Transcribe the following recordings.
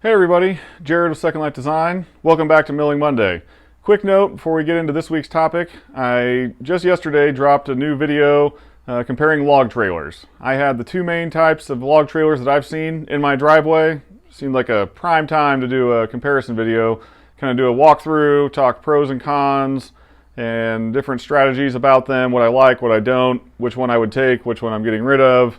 Hey everybody, Jared with Second Life Design. Welcome back to Milling Monday. Quick note before we get into this week's topic, I just yesterday dropped a new video comparing log trailers. I had the two main types of log trailers that I've seen in my driveway. Seemed like a prime time to do a comparison video, kind of do a walkthrough, talk pros and cons, and different strategies about them, what I like, what I don't, which one I would take, which one I'm getting rid of.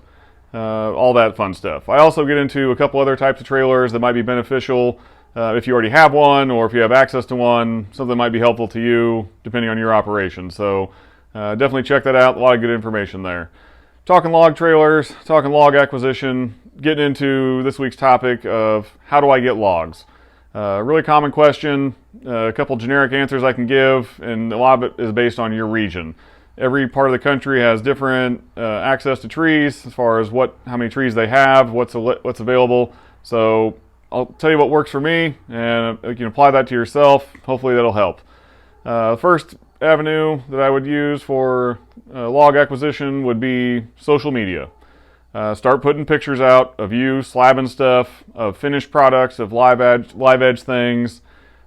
All that fun stuff. I also get into a couple other types of trailers that might be beneficial if you already have one or if you have access to one. Something that might be helpful to you depending on your operation. So definitely check that out. A lot of good information there. Talking log trailers, talking log acquisition, getting into this week's topic of how do I get logs? Really common question, a couple generic answers I can give, and a lot of it is based on your region. Every part of the country has different access to trees as far as how many trees they have, what's available. So I'll tell you what works for me, and you can apply that to yourself. Hopefully that'll help. First avenue that I would use for log acquisition would be social media. Start putting pictures out of you slabbing stuff, of finished products, of live edge things.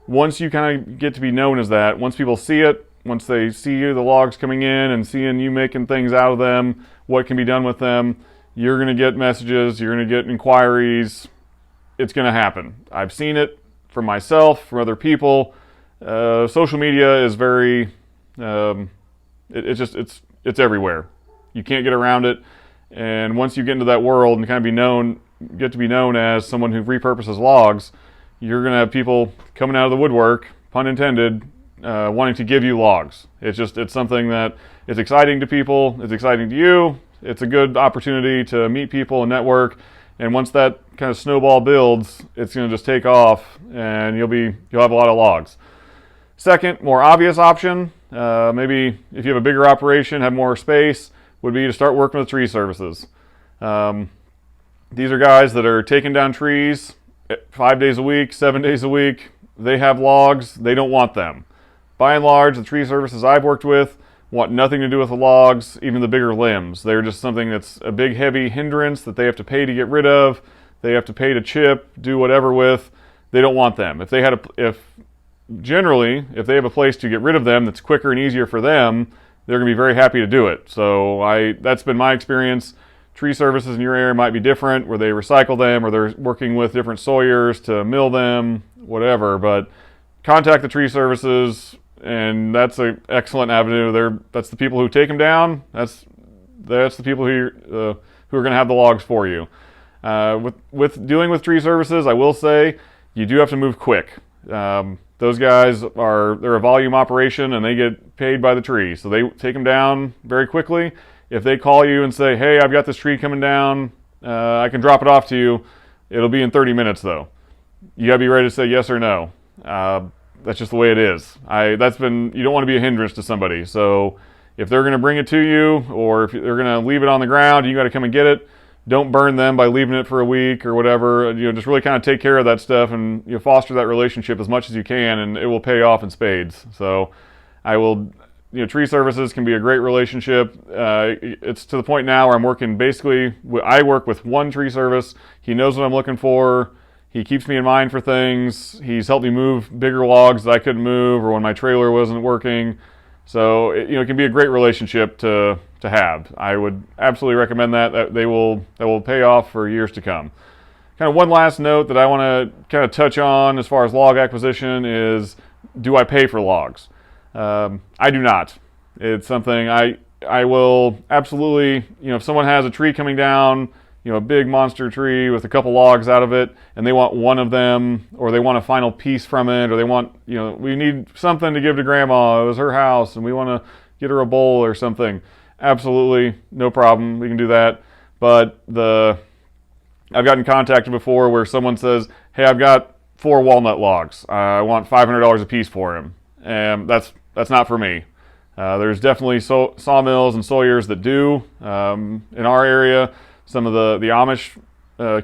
Once you kind of get to be known as that, once people see it, once they see you, the logs coming in and seeing you making things out of them, what can be done with them, you're going to get messages, you're going to get inquiries. It's going to happen. I've seen it from myself, from other people. Social media is very, it's everywhere. You can't get around it. And once you get into that world and kind of get to be known as someone who repurposes logs, you're going to have people coming out of the woodwork, pun intended, wanting to give you logs. It's something that is exciting to people. It's exciting to you. It's a good opportunity to meet people and network. And once that kind of snowball builds, it's going to just take off, and you'll have a lot of logs. Second, more obvious option, maybe if you have a bigger operation, have more space, would be to start working with tree services. These are guys that are taking down trees 5 days a week, 7 days a week. They have logs. They don't want them. By and large, the tree services I've worked with want nothing to do with the logs, even the bigger limbs. They're just something that's a big, heavy hindrance that they have to pay to get rid of. They have to pay to chip, do whatever with. They don't want them. If they have a place to get rid of them that's quicker and easier for them, they're going to be very happy to do it. So that's been my experience. Tree services in your area might be different, where they recycle them or they're working with different sawyers to mill them, whatever. But contact the tree services, and that's an excellent avenue. That's the people who take them down. That's the people who are going to have the logs for you. With dealing with tree services, I will say you do have to move quick. Those guys they're a volume operation, and they get paid by the tree, so they take them down very quickly. If they call you and say, "Hey, I've got this tree coming down, I can drop it off to you," it'll be in 30 minutes though. You gotta be ready to say yes or no. That's just the way it is. You don't want to be a hindrance to somebody. So if they're going to bring it to you, or if they're going to leave it on the ground, you got to come and get it. Don't burn them by leaving it for a week or whatever. Just really kind of take care of that stuff and foster that relationship as much as you can, and it will pay off in spades. So tree services can be a great relationship. It's to the point now where I work with one tree service. He knows what I'm looking for. He keeps me in mind for things. He's helped me move bigger logs that I couldn't move, or when my trailer wasn't working. So it can be a great relationship to have. I would absolutely recommend that will pay off for years to come. Kind of one last note that I want to kind of touch on as far as log acquisition is, do I pay for logs? I do not. It's something I will absolutely, if someone has a tree coming down, a big monster tree with a couple logs out of it, and they want one of them, or they want a final piece from it, or they want, we need something to give to grandma. It was her house, and we want to get her a bowl or something. Absolutely, no problem. We can do that. But I've gotten contacted before where someone says, "Hey, I've got 4 walnut logs. I want $500 a piece for them," and that's not for me. There's definitely sawmills and sawyers that do. In our area, some of the Amish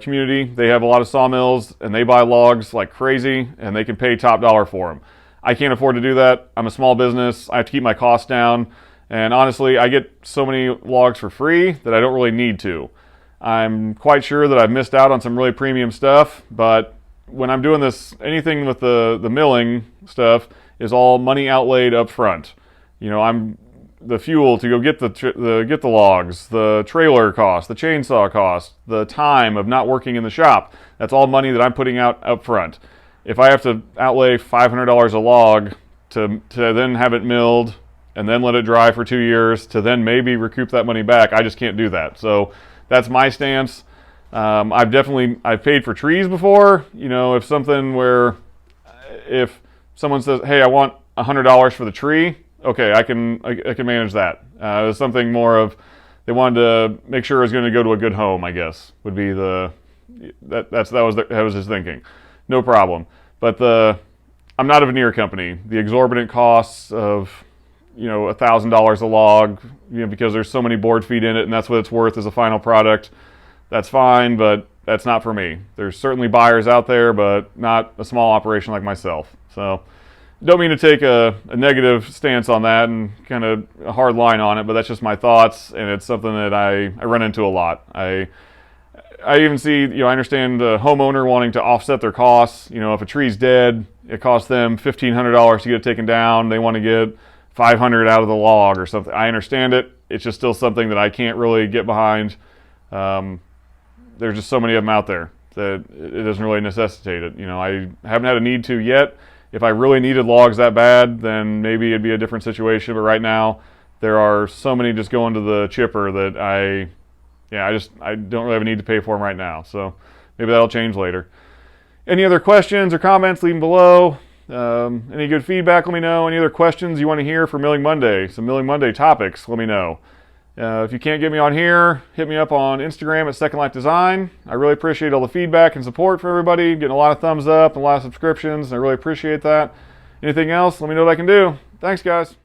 community, they have a lot of sawmills, and they buy logs like crazy, and they can pay top dollar for them. I can't afford to do that. I'm a small business. I have to keep my costs down, and honestly, I get so many logs for free that I don't really need to. I'm quite sure that I've missed out on some really premium stuff, but when I'm doing this, anything with the milling stuff is all money outlaid up front. You know, I'm the fuel to go get the logs, the trailer cost, the chainsaw cost, the time of not working in the shop. That's all money that I'm putting out up front. If I have to outlay $500 a log to then have it milled and then let it dry for 2 years to then maybe recoup that money back, I just can't do that. So that's my stance. I've paid for trees before. You know, if someone says, "Hey, I want $100 for the tree," okay, I can manage that. It was something more of they wanted to make sure it was going to go to a good home, I guess, would be that was his thinking. No problem. But I'm not a veneer company. The exorbitant costs of, you know, $1,000 a log, you know, because there's so many board feet in it and that's what it's worth as a final product. That's fine, but that's not for me. There's certainly buyers out there, but not a small operation like myself. So don't mean to take a negative stance on that and kind of a hard line on it, but that's just my thoughts, and it's something that I run into a lot. I even see, you know, I understand the homeowner wanting to offset their costs. You know, if a tree's dead, it costs them $1,500 to get it taken down. They want to get $500 out of the log or something. I understand it. It's just still something that I can't really get behind. There's just so many of them out there that it doesn't really necessitate it. You know, I haven't had a need to yet. If I really needed logs that bad, then maybe it'd be a different situation. But right now, there are so many just going to the chipper that I don't really have a need to pay for them right now. So maybe that'll change later. Any other questions or comments, leave them below. Any good feedback, let me know. Any other questions you want to hear for Milling Monday, some Milling Monday topics, let me know. If you can't get me on here, hit me up on Instagram at Secondlifedesign. I really appreciate all the feedback and support for everybody. Getting a lot of thumbs up and a lot of subscriptions. I really appreciate that. Anything else, let me know what I can do. Thanks, guys.